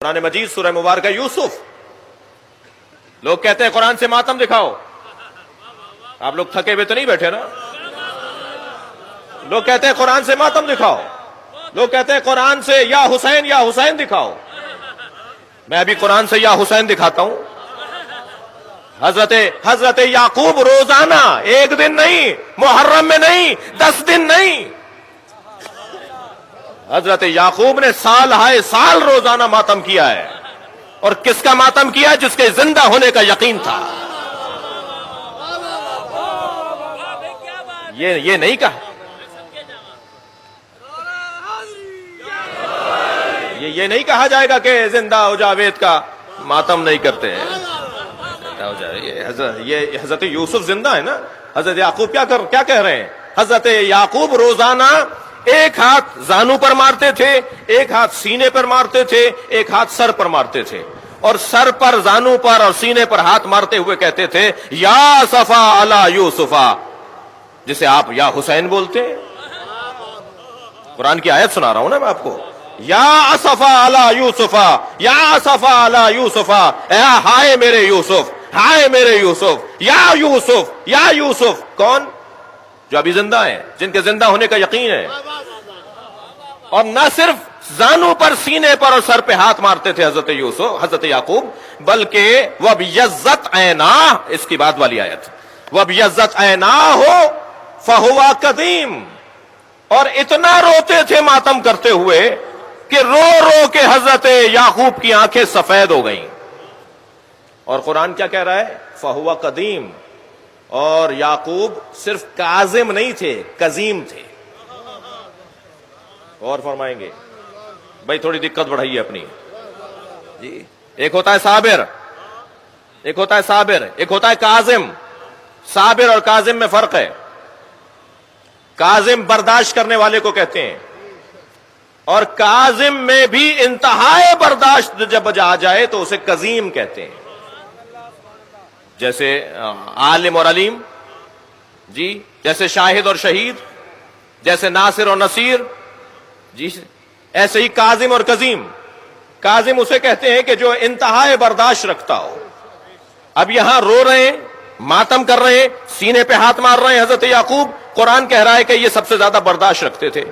قرآن مجید سورہ مبارکہ یوسف. لوگ کہتے ہیں قرآن سے ماتم دکھاؤ. آپ لوگ تھکے ہوئے تو نہیں بیٹھے نا؟ لوگ کہتے ہیں قرآن سے ماتم دکھاؤ. لوگ کہتے ہیں قرآن سے یا حسین دکھاؤ. میں ابھی قرآن سے یا حسین دکھاتا ہوں. حضرت یعقوب روزانہ، ایک دن نہیں، محرم میں نہیں، 10 دن نہیں، حضرت یعقوب نے سال ہائے سال روزانہ ماتم کیا ہے. اور کس کا ماتم کیا؟ جس کے زندہ ہونے کا یقین تھا. یہ نہیں کہا، یہ نہیں کہا جائے گا کہ زندہ ہو جاوید کا ماتم نہیں کرتے ہیں. یہ حضرت یوسف زندہ ہے نا. حضرت یعقوب کیا کہہ رہے ہیں؟ حضرت یعقوب روزانہ ایک ہاتھ زانو پر مارتے تھے، ایک ہاتھ سینے پر مارتے تھے، ایک ہاتھ سر پر مارتے تھے، اور سر پر، زانو پر اور سینے پر ہاتھ مارتے ہوئے کہتے تھے یا صفا علی یوسفا، جسے آپ یا حسین بولتے ہیں. قرآن کی آیت سنا رہا ہوں نا میں آپ کو. یا صفا علی یوسفا، یا صفا علی یوسفا، ہائے میرے یوسف، ہائے میرے یوسف، یا یوسف، یا یوسف. کون؟ جو ابھی زندہ ہیں، جن کے زندہ ہونے کا یقین ہے. اور نہ صرف زانو پر، سینے پر اور سر پہ ہاتھ مارتے تھے حضرت یعقوب، بلکہ وَبْيَضَّتْ عَيْنَاهُ، اس کی بعد والی آیت، وَبْيَضَّتْ عَيْنَاهُ فَهُوَ قَدِيمٌ. اور اتنا روتے تھے ماتم کرتے ہوئے کہ رو رو کے حضرت یعقوب کی آنکھیں سفید ہو گئیں. اور قرآن کیا کہہ رہا ہے؟ فَهُوَ قَدِيمٌ. اور یعقوب صرف کاظم نہیں تھے، قزیم تھے. اور فرمائیں گے بھائی تھوڑی دقت بڑھائی ہے اپنی جی. ایک ہوتا ہے صابر، ایک ہوتا ہے صابر، ایک ہوتا ہے کاظم. صابر اور کاظم میں فرق ہے. کاظم برداشت کرنے والے کو کہتے ہیں، اور کاظم میں بھی انتہائی برداشت جب آ جائے تو اسے قزیم کہتے ہیں. جیسے عالم اور علیم جی، جیسے شاہد اور شہید، جیسے ناصر اور نصیر جی، ایسے ہی کاظم اور قزیم. کاظم اسے کہتے ہیں کہ جو انتہائی برداشت رکھتا ہو. اب یہاں رو رہے ہیں، ماتم کر رہے ہیں، سینے پہ ہاتھ مار رہے ہیں حضرت یعقوب. قرآن کہہ رہا ہے کہ یہ سب سے زیادہ برداشت رکھتے تھے.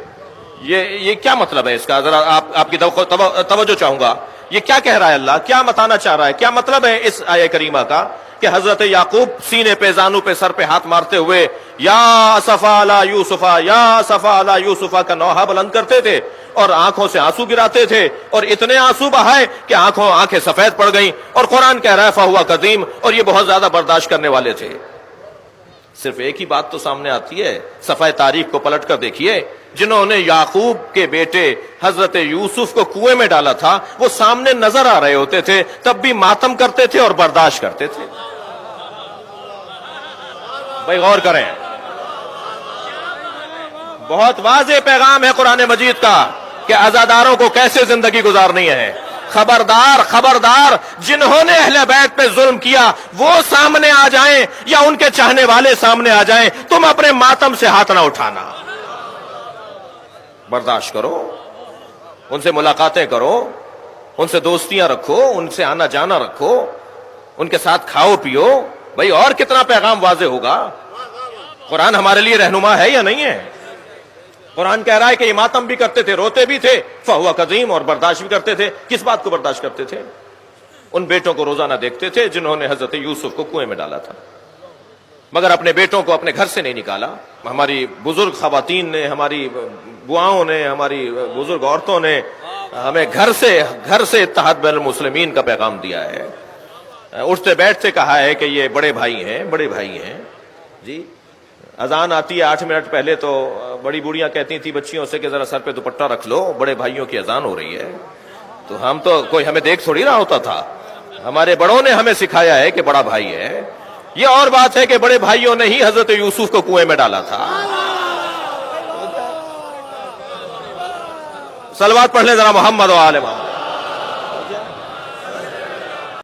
یہ کیا مطلب ہے اس کا؟ ذرا آپ کی توجہ چاہوں گا. یہ کیا کہہ رہا ہے اللہ؟ کیا بتانا چاہ رہا ہے؟ کیا مطلب ہے اس آیہ کریمہ کا کہ حضرت یعقوب سینے پہ، زانو پہ، سر پہ ہاتھ مارتے ہوئے یا صفا علی یوسفا، یا صفا علی یوسفا کا نوحہ بلند کرتے تھے اور آنکھوں سے آنسو گراتے تھے، اور اتنے آنسو بہائے کہ آنکھیں سفید پڑ گئیں. اور قرآن کہہ رہا ہے فہو قدیم، اور یہ بہت زیادہ برداشت کرنے والے تھے. صرف ایک ہی بات تو سامنے آتی ہے، صفحہ تاریخ کو پلٹ کر دیکھیے. جنہوں نے یعقوب کے بیٹے حضرت یوسف کو کنویں میں ڈالا تھا، وہ سامنے نظر آ رہے ہوتے تھے، تب بھی ماتم کرتے تھے اور برداشت کرتے تھے. بھائی غور کریں، بہت واضح پیغام ہے قرآن مجید کا کہ عزاداروں کو کیسے زندگی گزارنی ہے. خبردار خبردار، جنہوں نے اہل بیت پہ ظلم کیا وہ سامنے آ جائیں یا ان کے چاہنے والے سامنے آ جائیں، تم اپنے ماتم سے ہاتھ نہ اٹھانا. برداشت کرو، ان سے ملاقاتیں کرو، ان سے دوستیاں رکھو، ان سے آنا جانا رکھو، ان کے ساتھ کھاؤ پیو. بھائی اور کتنا پیغام واضح ہوگا؟ قرآن ہمارے لیے رہنما ہے یا نہیں ہے؟ قرآن کہہ رہا ہے کہ یہ ماتم بھی کرتے تھے، روتے بھی تھے، فہو قدیم، اور برداشت بھی کرتے تھے. کس بات کو برداشت کرتے تھے؟ ان بیٹوں کو روزانہ دیکھتے تھے جنہوں نے حضرت یوسف کو کنویں میں ڈالا تھا، مگر اپنے بیٹوں کو اپنے گھر سے نہیں نکالا. ہماری بزرگ خواتین نے، ہماری بواؤں نے، ہماری بزرگ عورتوں نے ہمیں گھر سے اتحاد بین المسلمین کا پیغام دیا ہے. اٹھتے بیٹھتے کہا ہے کہ یہ بڑے بھائی ہیں جی. اذان آتی ہے 8 منٹ پہلے تو بڑی بوڑھیاں کہتی تھی بچیوں سے کہ ذرا سر پہ دوپٹہ رکھ لو، بڑے بھائیوں کی اذان ہو رہی ہے. تو ہم تو کوئی ہمیں دیکھ تھوڑی رہا ہوتا تھا، ہمارے بڑوں نے ہمیں سکھایا ہے کہ بڑا بھائی ہے. یہ اور بات ہے کہ بڑے بھائیوں نے ہی حضرت یوسف کو کنویں میں ڈالا تھا. صلوات پڑھ لیں ذرا محمد و آل محمد.